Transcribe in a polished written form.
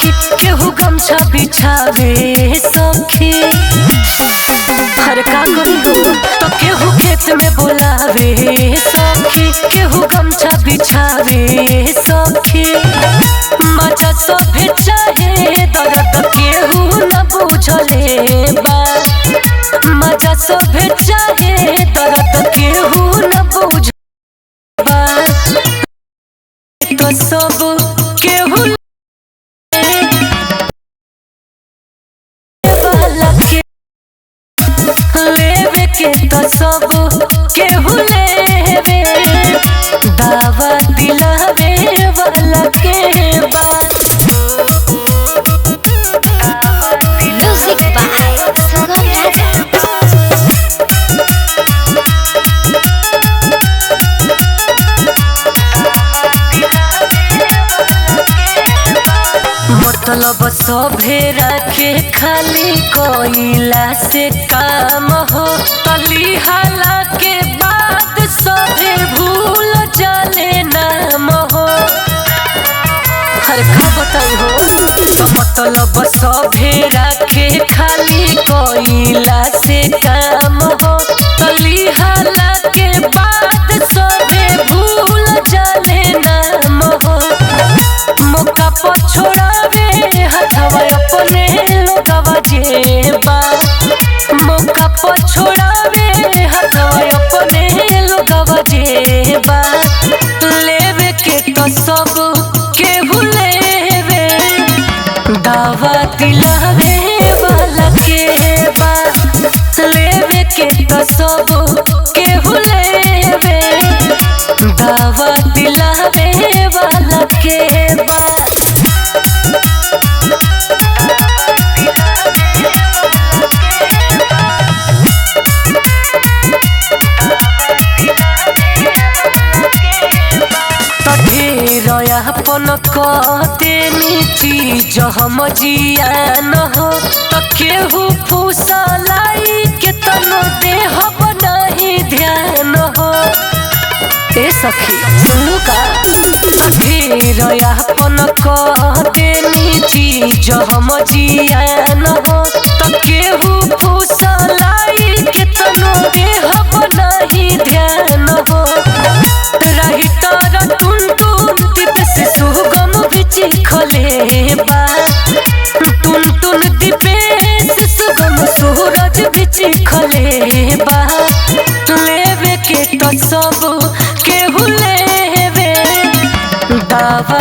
सखी केहू गमछा बिछावे सखी। हर का करी हो तो केहू खेत में बोलावे सखी, केहू गमछा बिछावे सखी। मजा सभे चाहे दर्द केहू न बुझले बा, मजा सभे चाहे दर्द केहू न बुझले बा। तो सब केहू लेवे के तो सब केहू लेवे, दावा दिलावे वाला के बा। म्यूजिक बाय सुगम राजा। मतलब सभे रखे खाली कोइला से काम हो, तली हाला के बाद सभे भूल जाले नाम हो। हर का बताई हो मतलब सभे रखे खाली कोइला से काम हो, तली हाला के बाद सभे भूल जाले नाम हो। मौका पर छोड़ावे हथवा अपने लोगवा जेबा, मौका पर छोड़ावे हथवा अपने लोगवा जेबा। लेवे के तो सब केहू लेवे, दावा दिलावे वाला के बा। लेवे के तो सब केहू लेवे, दावा दिलावे वाला के बा। अपन कहते चीज हम जियान हो, तो केहू फूसलाई के तनो देह नहीं ध्यान हो। ए सखी सुनू का फिर अपन कहते चीज हम जियान हो, तो केहू फूसलाई के तनो देह नहीं ध्यान हो। रही तर से सुगम बिची खले बा, टुन टुन दीपेश सुगम सूरज बिची खले बा। लेवे के तो सब केहू लेवे, दावा